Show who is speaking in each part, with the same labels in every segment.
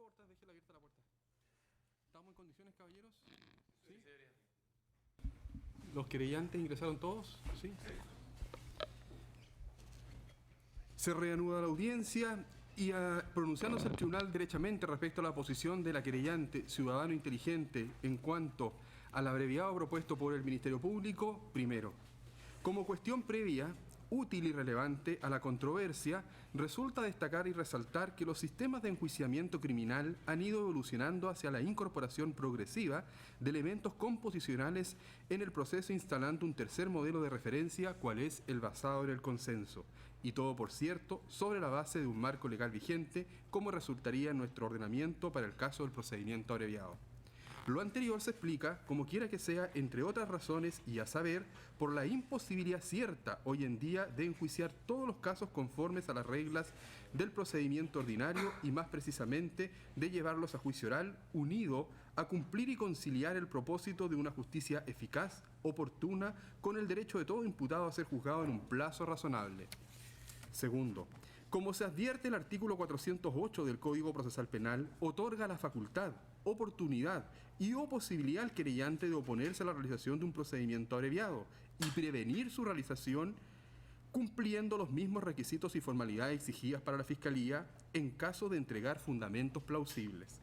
Speaker 1: puerta, déjela abierta la puerta. ¿Estamos en condiciones, caballeros? ¿Sí? ¿Los querellantes ingresaron todos? ¿Sí? Se reanuda la audiencia y pronunciándose el tribunal derechamente respecto a la posición de la querellante Ciudadano Inteligente en cuanto al abreviado propuesto por el Ministerio Público, primero, como cuestión previa, útil y relevante a la controversia, resulta destacar y resaltar que los sistemas de enjuiciamiento criminal han ido evolucionando hacia la incorporación progresiva de elementos composicionales en el proceso, instalando un tercer modelo de referencia, cual es el basado en el consenso. Y todo, por cierto, sobre la base de un marco legal vigente, como resultaría en nuestro ordenamiento para el caso del procedimiento abreviado. Lo anterior se explica, como quiera que sea, entre otras razones, y a saber, por la imposibilidad cierta hoy en día de enjuiciar todos los casos conformes a las reglas del procedimiento ordinario y más precisamente de llevarlos a juicio oral, unido a cumplir y conciliar el propósito de una justicia eficaz, oportuna, con el derecho de todo imputado a ser juzgado en un plazo razonable. Segundo, como se advierte el artículo 408 del Código Procesal Penal, otorga la facultad, oportunidad y o posibilidad al querellante de oponerse a la realización de un procedimiento abreviado y prevenir su realización cumpliendo los mismos requisitos y formalidades exigidas para la Fiscalía en caso de entregar fundamentos plausibles.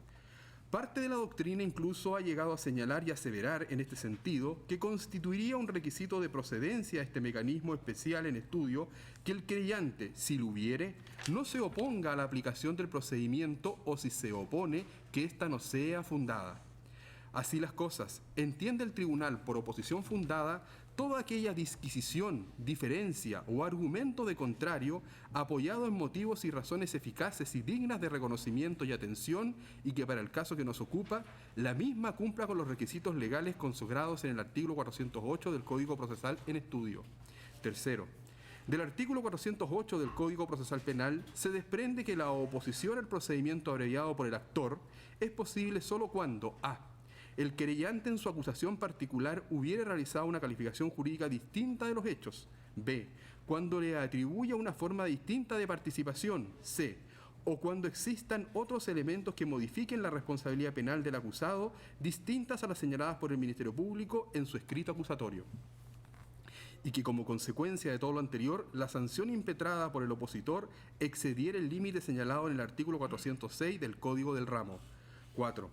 Speaker 1: Parte de la doctrina incluso ha llegado a señalar y aseverar en este sentido que constituiría un requisito de procedencia a este mecanismo especial en estudio que el querellante, si lo hubiere, no se oponga a la aplicación del procedimiento o si se opone que ésta no sea fundada. Así las cosas, entiende el tribunal por oposición fundada toda aquella disquisición, diferencia o argumento de contrario apoyado en motivos y razones eficaces y dignas de reconocimiento y atención y que para el caso que nos ocupa, la misma cumpla con los requisitos legales consagrados en el artículo 408 del Código Procesal en estudio. Tercero, del artículo 408 del Código Procesal Penal se desprende que la oposición al procedimiento abreviado por el actor es posible solo cuando a. El querellante en su acusación particular hubiere realizado una calificación jurídica distinta de los hechos. B. Cuando le atribuya una forma distinta de participación. C. O cuando existan otros elementos que modifiquen la responsabilidad penal del acusado, distintas a las señaladas por el Ministerio Público en su escrito acusatorio. Y que como consecuencia de todo lo anterior, la sanción impetrada por el opositor excediera el límite señalado en el artículo 406 del Código del Ramo. 4.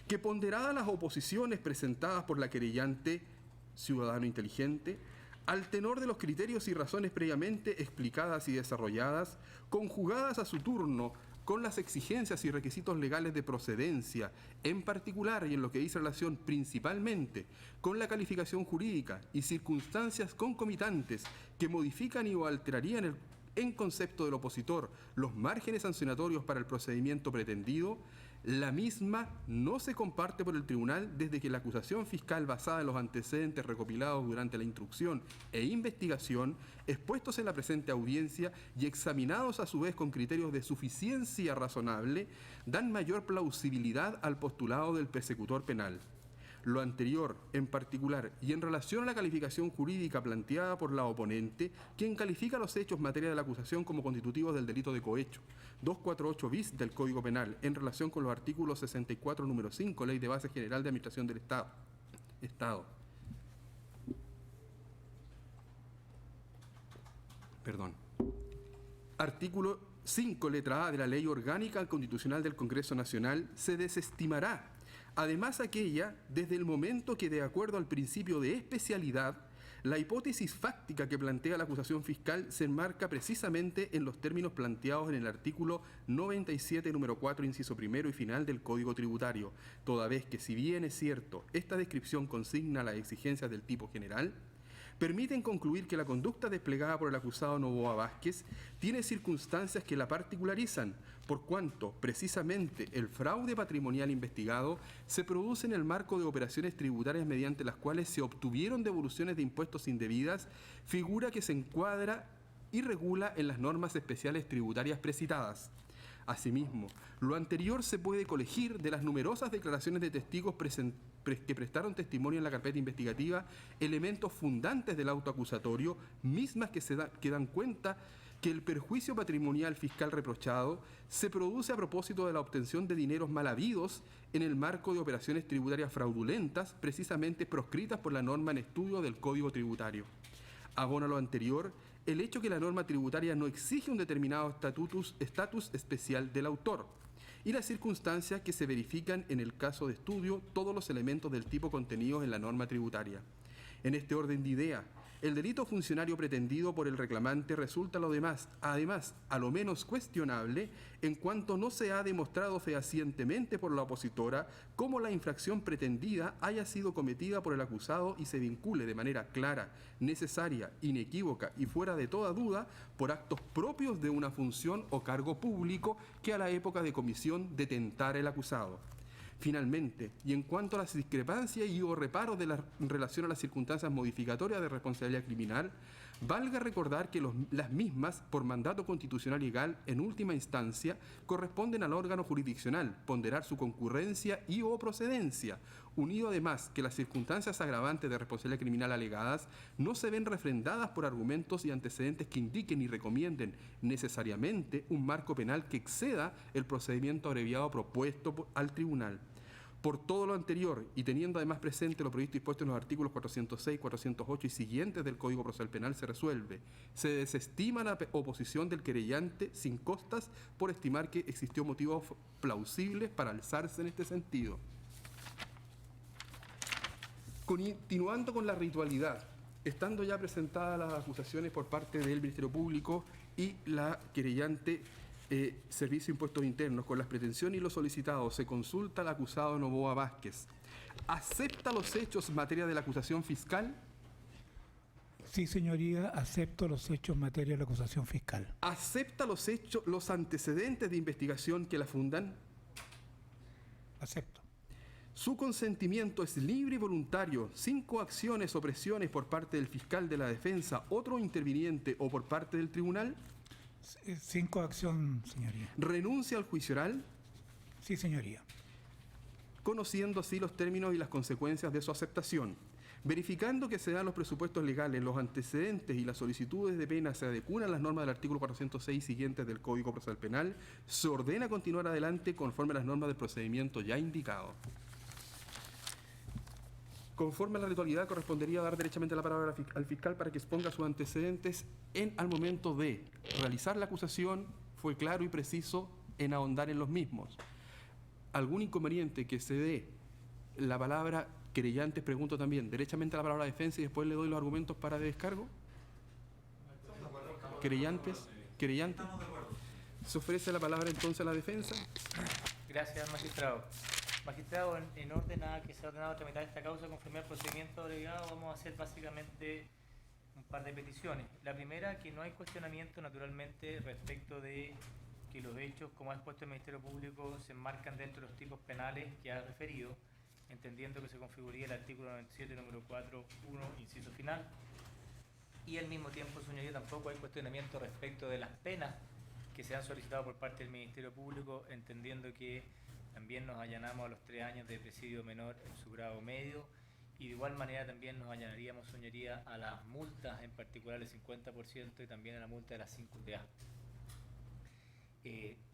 Speaker 1: Que ponderadas las oposiciones presentadas por la querellante Ciudadano Inteligente, al tenor de los criterios y razones previamente explicadas y desarrolladas, conjugadas a su turno con las exigencias y requisitos legales de procedencia, en particular y en lo que dice relación principalmente con la calificación jurídica y circunstancias concomitantes que modifican y o alterarían en concepto del opositor los márgenes sancionatorios para el procedimiento pretendido, la misma no se comparte por el tribunal desde que la acusación fiscal basada en los antecedentes recopilados durante la instrucción e investigación, expuestos en la presente audiencia y examinados a su vez con criterios de suficiencia razonable, dan mayor plausibilidad al postulado del persecutor penal. Lo anterior, en particular, y en relación a la calificación jurídica planteada por la oponente, quien califica los hechos materia de la acusación como constitutivos del delito de cohecho, 248 bis del Código Penal, en relación con los artículos 64, número 5, Ley de Base General de Administración del Estado. Artículo 5, letra A de la Ley Orgánica Constitucional del Congreso Nacional, se desestimará. Además, aquella, desde el momento que, de acuerdo al principio de especialidad, la hipótesis fáctica que plantea la acusación fiscal se enmarca precisamente en los términos planteados en el artículo 97, número 4, inciso primero y final del Código Tributario, toda vez que, si bien es cierto, esta descripción consigna las exigencias del tipo general, permiten concluir que la conducta desplegada por el acusado Novoa Vázquez tiene circunstancias que la particularizan, por cuanto, precisamente, el fraude patrimonial investigado se produce en el marco de operaciones tributarias mediante las cuales se obtuvieron devoluciones de impuestos indebidas, figura que se encuadra y regula en las normas especiales tributarias precitadas. Asimismo, lo anterior se puede colegir de las numerosas declaraciones de testigos que prestaron testimonio en la carpeta investigativa, elementos fundantes del auto acusatorio, mismas que dan cuenta que el perjuicio patrimonial fiscal reprochado se produce a propósito de la obtención de dineros mal habidos en el marco de operaciones tributarias fraudulentas, precisamente proscritas por la norma en estudio del Código Tributario. Abona lo anterior el hecho que la norma tributaria no exige un determinado estatus especial del autor y las circunstancias que se verifican en el caso de estudio todos los elementos del tipo contenidos en la norma tributaria. En este orden de idea, el delito funcionario pretendido por el reclamante resulta además, a lo menos cuestionable, en cuanto no se ha demostrado fehacientemente por la opositora cómo la infracción pretendida haya sido cometida por el acusado y se vincule de manera clara, necesaria, inequívoca y fuera de toda duda por actos propios de una función o cargo público que a la época de comisión detentara el acusado. Finalmente, y en cuanto a las discrepancias y o reparos en relación a las circunstancias modificatorias de responsabilidad criminal, valga recordar que las mismas, por mandato constitucional y legal, en última instancia, corresponden al órgano jurisdiccional ponderar su concurrencia y o procedencia, unido además que las circunstancias agravantes de responsabilidad criminal alegadas no se ven refrendadas por argumentos y antecedentes que indiquen y recomienden necesariamente un marco penal que exceda el procedimiento abreviado propuesto al tribunal. Por todo lo anterior, y teniendo además presente lo previsto y dispuesto en los artículos 406, 408 y siguientes del Código Procesal Penal, se resuelve. Se desestima la oposición del querellante sin costas por estimar que existió motivos plausibles para alzarse en este sentido. Continuando con la ritualidad, estando ya presentadas las acusaciones por parte del Ministerio Público y la querellante Servicio de Impuestos Internos, con las pretensiones y los solicitados, se consulta al acusado Novoa Vázquez. ¿Acepta los hechos en materia de la acusación fiscal?
Speaker 2: Sí, señoría, acepto los hechos en materia de la acusación fiscal.
Speaker 1: ¿Acepta los antecedentes de investigación que la fundan?
Speaker 2: Acepto.
Speaker 1: ¿Su consentimiento es libre y voluntario, sin coacciones o presiones por parte del fiscal de la defensa, otro interviniente o por parte del tribunal?
Speaker 2: Sin coacción, señoría.
Speaker 1: ¿Renuncia al juicio oral?
Speaker 2: Sí, señoría.
Speaker 1: Conociendo así los términos y las consecuencias de su aceptación. Verificando que se dan los presupuestos legales, los antecedentes y las solicitudes de pena se adecuan a las normas del artículo 406 siguientes del Código Procesal Penal, se ordena continuar adelante conforme a las normas del procedimiento ya indicado. Conforme a la ritualidad, correspondería dar derechamente la palabra al fiscal para que exponga sus antecedentes al momento de realizar la acusación. Fue claro y preciso en ahondar en los mismos. ¿Algún inconveniente que se dé la palabra querellantes? Pregunto también, derechamente la palabra defensa y después le doy los argumentos para de descargo. Querellantes. ¿Se ofrece la palabra entonces a la defensa?
Speaker 3: Gracias, magistrado. Magistrado, en orden a que se ha ordenado tramitar esta causa conforme al procedimiento abreviado, vamos a hacer básicamente un par de peticiones. La primera, que no hay cuestionamiento naturalmente respecto de que los hechos, como ha expuesto el Ministerio Público, se enmarcan dentro de los tipos penales que ha referido, entendiendo que se configuraría el artículo 97, número 4.1, inciso final. Y al mismo tiempo, señoría, tampoco hay cuestionamiento respecto de las penas que se han solicitado por parte del Ministerio Público, entendiendo que también nos allanamos a los 3 años de presidio menor en su grado medio, y de igual manera también nos allanaríamos, señoría, a las multas, en particular el 50%, y también a la multa de las 5 UTA.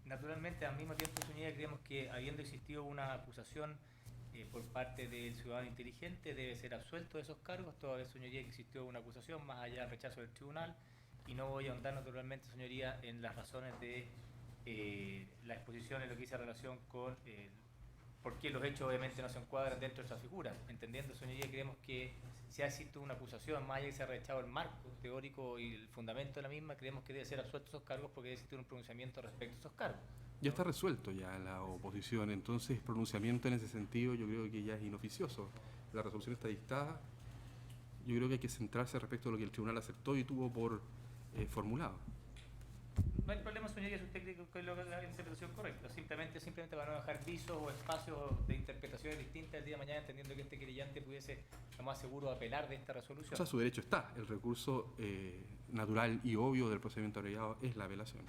Speaker 3: Naturalmente, al mismo tiempo, señoría, creemos que habiendo existido una acusación por parte del ciudadano inteligente, debe ser absuelto de esos cargos, toda vez, señoría, que existió una acusación, más allá del rechazo del tribunal, y no voy a ahondar naturalmente, señoría, en las razones de la exposición en lo que dice relación con por qué los hechos obviamente no se encuadran dentro de esa figura. Entendiendo, señoría, creemos que si ha existido una acusación, más allá que se ha rechazado el marco teórico y el fundamento de la misma, creemos que debe ser absuelto esos cargos porque debe existir un pronunciamiento respecto a esos cargos.
Speaker 1: Ya está resuelto ya la oposición, entonces pronunciamiento en ese sentido yo creo que ya es inoficioso. La resolución está dictada, yo creo que hay que centrarse respecto a lo que el tribunal aceptó y tuvo por formulado.
Speaker 3: No hay problema, señoría, si usted cree que es la interpretación correcta. Simplemente para no dejar visos o espacios de interpretaciones distintas el día de mañana, entendiendo que este querellante pudiese, lo más seguro, apelar de esta resolución.
Speaker 1: O sea, su derecho está. El recurso natural y obvio del procedimiento abreviado es la apelación.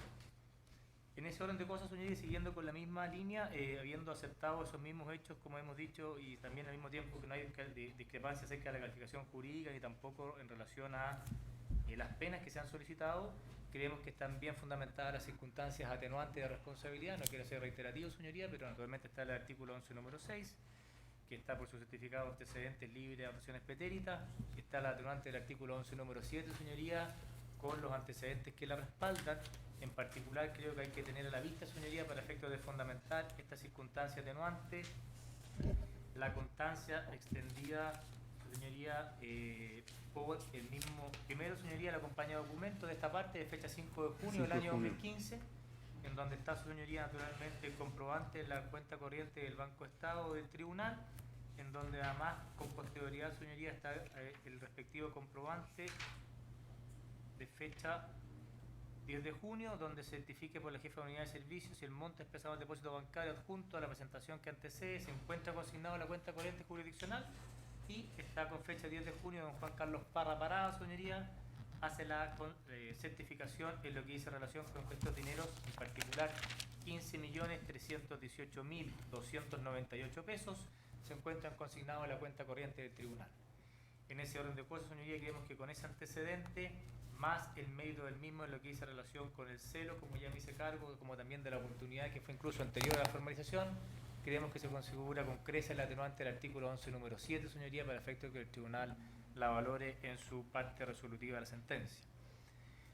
Speaker 3: En ese orden de cosas, señoría, siguiendo con la misma línea, habiendo aceptado esos mismos hechos, como hemos dicho, y también al mismo tiempo que no hay discrepancia acerca de la calificación jurídica ni tampoco en relación a las penas que se han solicitado, creemos que están bien fundamentadas las circunstancias atenuantes de responsabilidad. No quiero ser reiterativo, señoría, pero naturalmente está el artículo 11, número 6, que está por su certificado de antecedentes libre de actuaciones pretéritas. Está la atenuante del artículo 11, número 7, señoría, con los antecedentes que la respaldan. En particular, creo que hay que tener a la vista, señoría, para efectos de fundamentar esta circunstancia atenuante, la constancia extendida, señoría, por el mismo. Primero, señoría, le acompaña documento de esta parte de fecha 5 de junio del año 2015, en donde está, su señoría, naturalmente el comprobante de la cuenta corriente del Banco Estado del Tribunal, en donde además con posterioridad, señoría, está el respectivo comprobante de fecha 10 de junio, donde se certifique por la jefa de unidad de servicios si el monto expresado en el depósito bancario adjunto a la presentación que antecede se encuentra consignado en la cuenta corriente jurisdiccional, y está con fecha 10 de junio don Juan Carlos Parra Parada, señoría, hace la certificación en lo que dice relación con estos dineros, en particular 15.318.298 pesos, se encuentran consignados en la cuenta corriente del tribunal. En ese orden de cosas, señoría, creemos que con ese antecedente, más el mérito del mismo en lo que dice relación con el celo, como ya me hice cargo, como también de la oportunidad que fue incluso anterior a la formalización, creemos que se configura con creces el atenuante del artículo 11, número 7, señoría, para efecto de que el tribunal la valore en su parte resolutiva de la sentencia.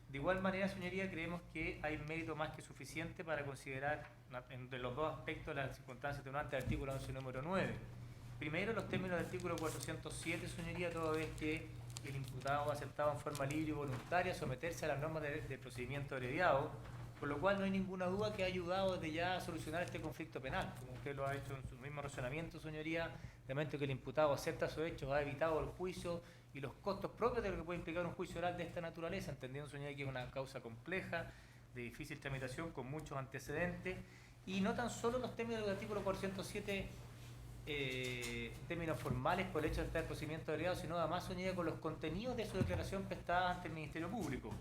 Speaker 3: De igual manera, señoría, creemos que hay mérito más que suficiente para considerar de los dos aspectos las circunstancias atenuantes del artículo 11, número 9. Primero, los términos del artículo 407, señoría, toda vez que el imputado ha aceptado en forma libre y voluntaria someterse a las normas de procedimiento abreviado, por lo cual no hay ninguna duda que ha ayudado desde ya a solucionar este conflicto penal. Como usted lo ha hecho en su mismo razonamiento, señoría, de momento que el imputado acepta sus hechos, ha evitado el juicio y los costos propios de lo que puede implicar un juicio oral de esta naturaleza, entendiendo, señoría, que es una causa compleja, de difícil tramitación, con muchos antecedentes, y no tan solo los términos del artículo 407, términos formales por el hecho de estar en procedimiento abreviado, sino además, señoría, con los contenidos de su declaración prestada ante el Ministerio Público.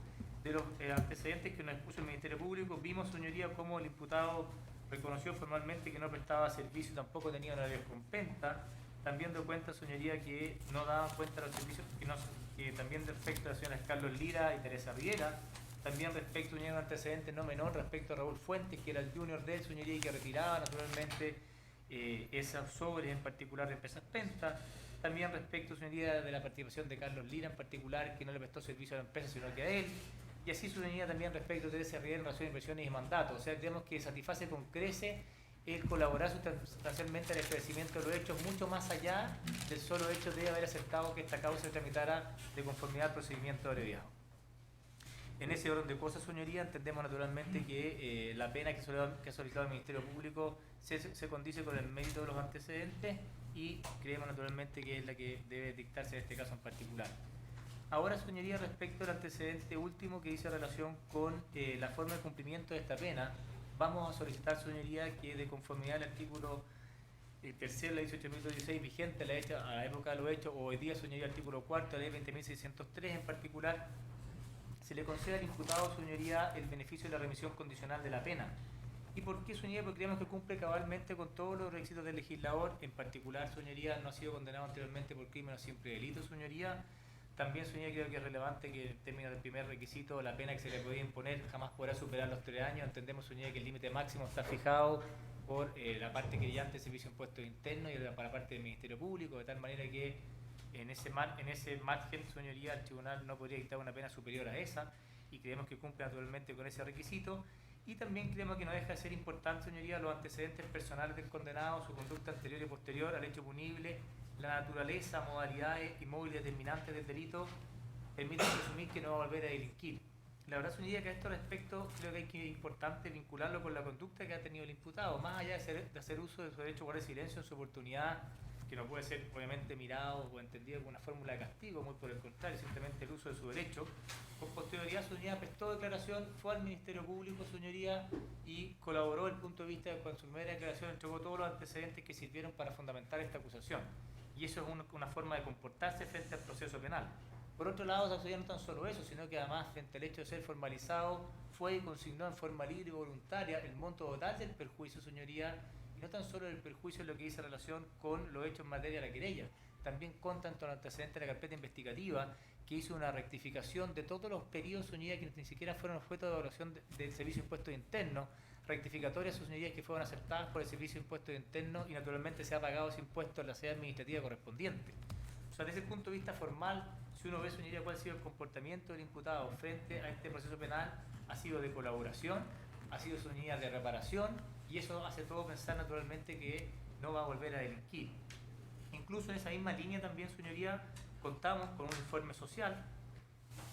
Speaker 3: De los antecedentes que nos expuso el Ministerio Público, vimos, señoría, cómo el imputado reconoció formalmente que no prestaba servicio y tampoco tenía horarios con penta. También dio cuenta, señoría, que no daban cuenta de los servicios, que también respecto a las señoras Carlos Lira y Teresa Riera, también respecto a un antecedente no menor respecto a Raúl Fuentes, que era el junior de él, señoría, y que retiraba naturalmente esos sobres, en particular de empresas penta. También respecto, señoría, de la participación de Carlos Lira, en particular, que no le prestó servicio a la empresa, sino que a él. Y así, señoría, también respecto de Teresa Riera en relación a inversiones y mandatos. O sea, creemos que satisface con crece el colaborar sustancialmente al esclarecimiento de los hechos, mucho más allá del solo hecho de haber aceptado que esta causa se tramitara de conformidad al procedimiento abreviado. En ese orden de cosas, señoría, entendemos naturalmente que la pena que ha solicitado el Ministerio Público se condice con el mérito de los antecedentes, y creemos naturalmente que es la que debe dictarse en este caso en particular. Ahora, señoría, respecto al antecedente último que dice relación con la forma de cumplimiento de esta pena, vamos a solicitar, señoría, que de conformidad al artículo tercero de la 18.216 vigente a la época de los hechos, o hoy día, señoría, artículo 4 de la ley 20.603 en particular, se le concede al imputado, señoría, el beneficio de la remisión condicional de la pena. ¿Y por qué, señoría? Porque creemos que cumple cabalmente con todos los requisitos del legislador. En particular, señoría, no ha sido condenado anteriormente por crimen o simple delito, señoría. También, señoría, creo que es relevante que en términos del primer requisito, la pena que se le podía imponer jamás podrá superar los 3 años. Entendemos, señoría, que el límite máximo está fijado por la parte querellante del Servicio de Impuestos Internos y para la parte del Ministerio Público, de tal manera que en ese margen, señoría, el tribunal no podría dictar una pena superior a esa, y creemos que cumple naturalmente con ese requisito. Y también creemos que no deja de ser importante, señoría, los antecedentes personales del condenado, su conducta anterior y posterior al hecho punible, la naturaleza, modalidades y móviles determinantes del delito, permiten presumir que no va a volver a delinquir. La verdad, señoría, que a este respecto creo que es importante vincularlo con la conducta que ha tenido el imputado, más allá de hacer uso de su derecho a guardar silencio en su oportunidad, que no puede ser obviamente mirado o entendido como una fórmula de castigo, muy por el contrario, simplemente el uso de su derecho. Con posterioridad, señoría, prestó declaración, fue al Ministerio Público, señoría, y colaboró desde el punto de vista de cuando su primera declaración entregó todos los antecedentes que sirvieron para fundamentar esta acusación. Y eso es una forma de comportarse frente al proceso penal. Por otro lado, no tan solo eso, sino que además, frente al hecho de ser formalizado, fue y consignó en forma libre y voluntaria el monto total del perjuicio, señoría, y no tan solo el perjuicio en lo que dice relación con los hechos en materia de la querella. También consta en los antecedentes de la carpeta investigativa que hizo una rectificación de todos los periodos, señoría, que ni siquiera fueron objeto de evaluación del Servicio de Impuestos Internos, rectificatorias, señorías, que fueron aceptadas por el Servicio de Impuestos Internos y naturalmente se ha pagado ese impuesto en la sede administrativa correspondiente. O sea, desde ese punto de vista formal, si uno ve, señoría, cuál ha sido el comportamiento del imputado frente a este proceso penal, ha sido de colaboración, ha sido, señoría, de reparación, y eso hace todo pensar naturalmente que no va a volver a delinquir. Incluso en esa misma línea también, señoría, contamos con un informe social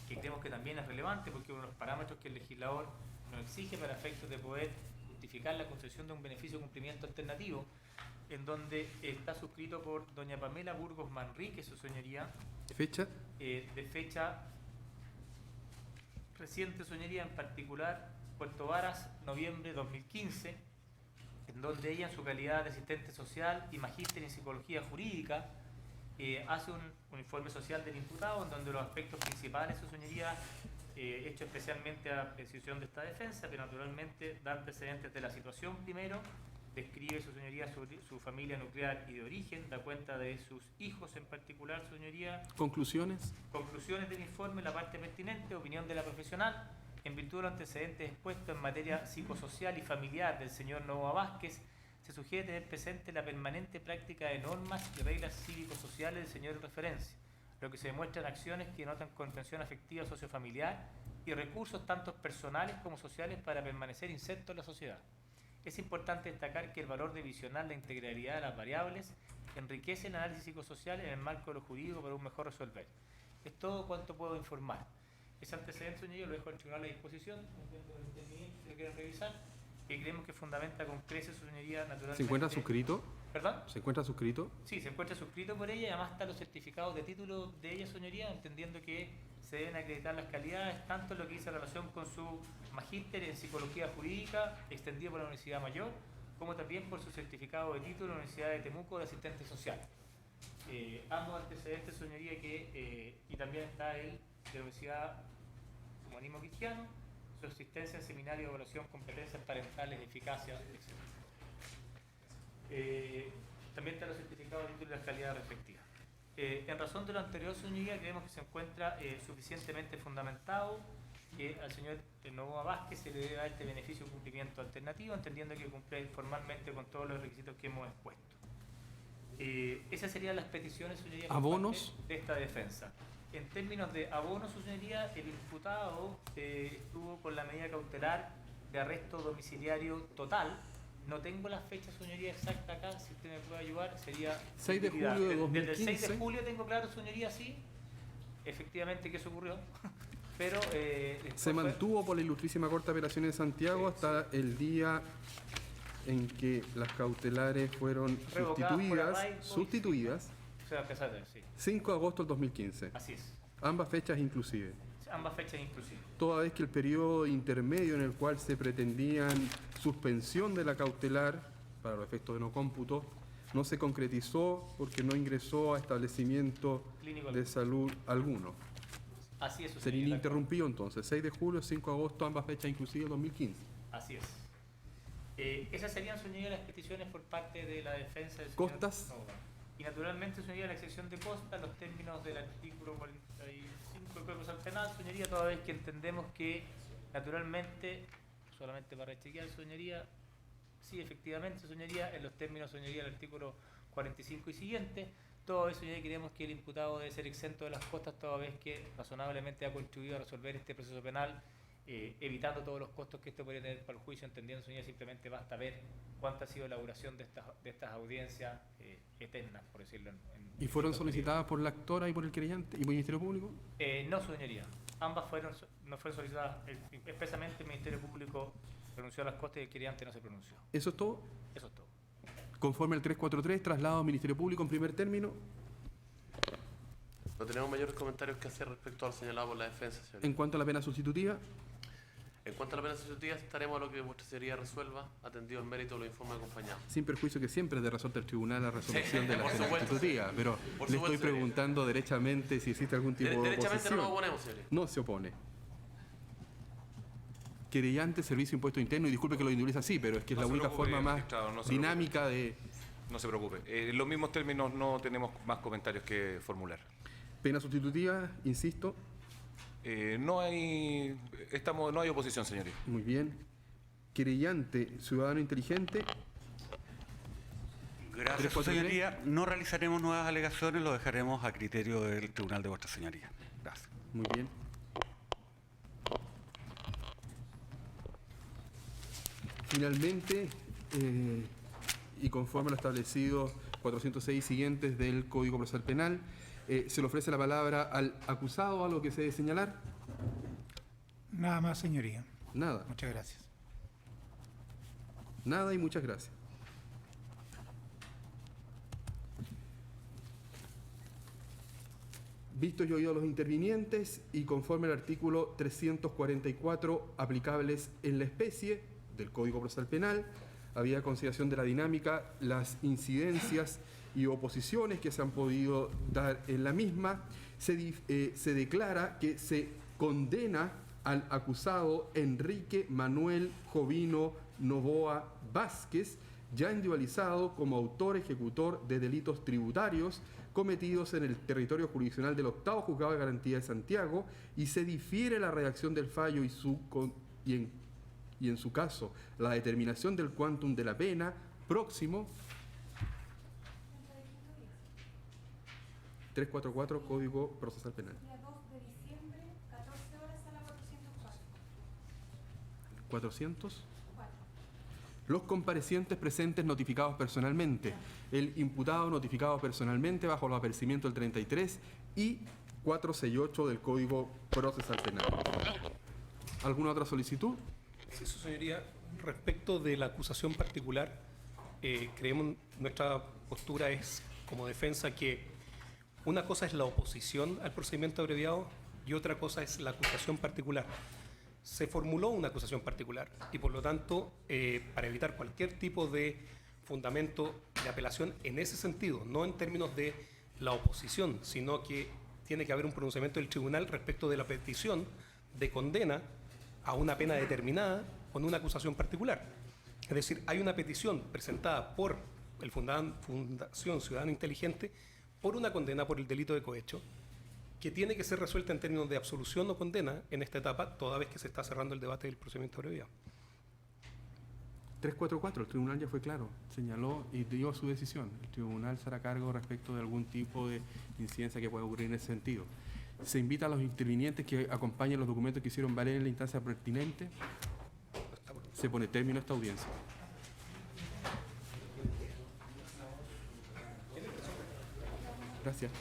Speaker 3: que creemos que también es relevante porque uno de los parámetros que el legislador nos exige para efectos de poder justificar la concesión de un beneficio de cumplimiento alternativo, en donde está suscrito por doña Pamela Burgos Manrique, su señoría,
Speaker 1: ¿Fecha?
Speaker 3: de fecha reciente, señoría, en particular Puerto Varas, noviembre 2015, en donde ella, en su calidad de asistente social y magíster en psicología jurídica, hace un informe social del imputado en donde los aspectos principales, su señoría, hecho especialmente a decisión de esta defensa, pero naturalmente da antecedentes de la situación primero, describe, su señoría, su familia nuclear y de origen, da cuenta de sus hijos en particular, su señoría.
Speaker 1: ¿Conclusiones?
Speaker 3: Conclusiones del informe, la parte pertinente, opinión de la profesional, en virtud de los antecedentes expuestos en materia psicosocial y familiar del señor Novoa Vázquez, se sugiere tener presente la permanente práctica de normas y reglas cívico-sociales del señor en referencia, lo que se demuestra en acciones que denotan contención afectiva sociofamiliar y recursos tanto personales como sociales para permanecer insertos en la sociedad. Es importante destacar que el valor de visionar la integralidad de las variables enriquece el análisis psicosocial en el marco de lo jurídico para un mejor resolver. Es todo cuanto puedo informar. Ese antecedente, señor, lo dejo al tribunal a disposición, si lo quieren revisar, y creemos que fundamenta con creces, su señoría, naturalmente.
Speaker 1: ¿Se encuentra suscrito?
Speaker 3: ¿Perdón?
Speaker 1: ¿Se encuentra suscrito?
Speaker 3: Sí, se encuentra suscrito por ella y además están los certificados de título de ella, señoría, entendiendo que se deben acreditar las calidades, tanto en lo que dice relación con su magíster en psicología jurídica, extendido por la Universidad Mayor, como también por su certificado de título de la Universidad de Temuco de asistente social. Ambos antecedentes, señoría, y también está el de la Universidad Humanismo Cristiano, su asistencia en seminario de evaluación, competencias parentales, eficacia, etc. También están los certificados de título de las calidades respectivas. En razón de lo anterior, señoría, creemos que se encuentra suficientemente fundamentado que al señor Novoa Vázquez se le debe dar este beneficio de cumplimiento alternativo, entendiendo que cumple formalmente con todos los requisitos que hemos expuesto. Esas serían las peticiones, señoría,
Speaker 1: ¿Abonos?
Speaker 3: De esta defensa. En términos de abonos, señoría, el imputado estuvo con la medida cautelar de arresto domiciliario total. No tengo la fecha, señoría, exacta acá, si usted me puede ayudar, sería...
Speaker 1: 6 de julio de 2015.
Speaker 3: Desde el 6 de julio tengo claro, señoría, sí, efectivamente que eso ocurrió, pero...
Speaker 1: Se mantuvo por la Ilustrísima Corte de Apelaciones de Santiago hasta el día en que las cautelares fueron sustituidas,
Speaker 3: O sea, a pesar de sí.
Speaker 1: 5 de agosto del 2015.
Speaker 3: Así es.
Speaker 1: Ambas fechas inclusive.
Speaker 3: Ambas fechas inclusive.
Speaker 1: Toda vez que el periodo intermedio en el cual se pretendían suspensión de la cautelar para los efectos de no cómputo no se concretizó porque no ingresó a establecimiento
Speaker 3: Clínico
Speaker 1: de salud alguno.
Speaker 3: Así es. Sería
Speaker 1: Sería ininterrumpido entonces, 6 de julio, 5 de agosto, ambas fechas inclusive 2015.
Speaker 3: Así es. Esas serían, señoría, las peticiones por parte de la defensa del señor
Speaker 1: ¿Costas?
Speaker 3: Novoa. Y naturalmente, señoría, la excepción de costas, los términos del artículo 45 del Código Penal, señoría, toda vez que entendemos que, naturalmente, solamente para rechequear, señoría, sí, efectivamente, señoría, en los términos, señoría, del artículo 45 y siguiente, toda vez, señoría, creemos que el imputado debe ser exento de las costas, toda vez que razonablemente ha contribuido a resolver este proceso penal, evitando todos los costos que esto podría tener para el juicio, entendiendo, señoría, simplemente basta ver cuánta ha sido la duración de estas audiencias eternas, por decirlo
Speaker 1: ¿Y fueron solicitadas por la actora y por el querellante y por el Ministerio Público?
Speaker 3: No, señoría. Ambas no fueron solicitadas expresamente. El Ministerio Público pronunció las costas y el querellante no se pronunció.
Speaker 1: ¿Eso es todo?
Speaker 3: Eso es todo.
Speaker 1: Conforme al 343, traslado al Ministerio Público en primer término.
Speaker 4: No tenemos mayores comentarios que hacer respecto al señalado por la defensa, señoría.
Speaker 1: En cuanto a la pena sustitutiva,
Speaker 4: En cuanto a la pena sustitutiva, estaremos a lo que vuestra señoría resuelva, atendido el mérito de los informes acompañados.
Speaker 1: sin perjuicio que siempre es de resorte del tribunal la resolución
Speaker 4: Sí,
Speaker 1: de la
Speaker 4: por
Speaker 1: pena
Speaker 4: supuesto.
Speaker 1: sustitutiva, pero
Speaker 4: Por
Speaker 1: le
Speaker 4: supuesto,
Speaker 1: estoy preguntando derechamente si existe algún tipo de
Speaker 4: Derechamente no
Speaker 1: oposición.
Speaker 4: nos oponemos, señoría.
Speaker 1: No se opone. Querellante, Servicio de Impuesto Interno, y disculpe que lo individualice así, pero es que es
Speaker 5: No
Speaker 1: la
Speaker 5: se
Speaker 1: única
Speaker 5: preocupe,
Speaker 1: forma más
Speaker 5: magistrado, no se
Speaker 1: dinámica de...
Speaker 5: No se preocupe. En los mismos términos no tenemos más comentarios que formular.
Speaker 1: Pena sustitutiva, insisto.
Speaker 5: No hay oposición, señoría.
Speaker 1: Muy bien. Querellante, ciudadano inteligente.
Speaker 6: Gracias, su señoría. No realizaremos nuevas alegaciones, lo dejaremos a criterio del tribunal de vuestra señoría. Gracias.
Speaker 1: Muy bien. Finalmente, y conforme a lo establecido 406 siguientes del Código Procesal Penal, se le ofrece la palabra al acusado. ¿Algo que se debe señalar?
Speaker 2: Nada más, señoría.
Speaker 1: Nada.
Speaker 2: Muchas gracias.
Speaker 1: Nada y muchas gracias. Vistos y oídos los intervinientes y conforme al artículo 344 aplicables en la especie del Código Procesal Penal, habida consideración de la dinámica, las incidencias y oposiciones que se han podido dar en la misma, se declara que se condena al acusado Enrique Manuel Jovino Novoa Vázquez, ya individualizado como autor ejecutor de delitos tributarios cometidos en el territorio jurisdiccional del octavo Juzgado de Garantía de Santiago, y se difiere la redacción del fallo y en su caso la determinación del quantum de la pena próximo 344 Código Procesal Penal.
Speaker 7: Día 2 de diciembre, 14 horas a la 404.
Speaker 1: 400. Los comparecientes presentes notificados personalmente. El imputado notificado personalmente bajo el apercibimiento del 33 y 468 del Código Procesal Penal. ¿Alguna otra solicitud?
Speaker 8: Sí, su señoría. Respecto de la acusación particular, creemos, nuestra postura es como defensa que una cosa es la oposición al procedimiento abreviado y otra cosa es la acusación particular. Se formuló una acusación particular y por lo tanto, para evitar cualquier tipo de fundamento de apelación en ese sentido, no en términos de la oposición, sino que tiene que haber un pronunciamiento del tribunal respecto de la petición de condena a una pena determinada con una acusación particular. Es decir, hay una petición presentada por el Fundación Ciudadano Inteligente por una condena por el delito de cohecho, que tiene que ser resuelta en términos de absolución o condena en esta etapa, toda vez que se está cerrando el debate del procedimiento abreviado.
Speaker 1: 344, el tribunal ya fue claro, señaló y dio su decisión. El tribunal se hará cargo respecto de algún tipo de incidencia que pueda ocurrir en ese sentido. Se invita a los intervinientes que acompañen los documentos que hicieron valer en la instancia pertinente. Se pone término a esta audiencia. Gracias.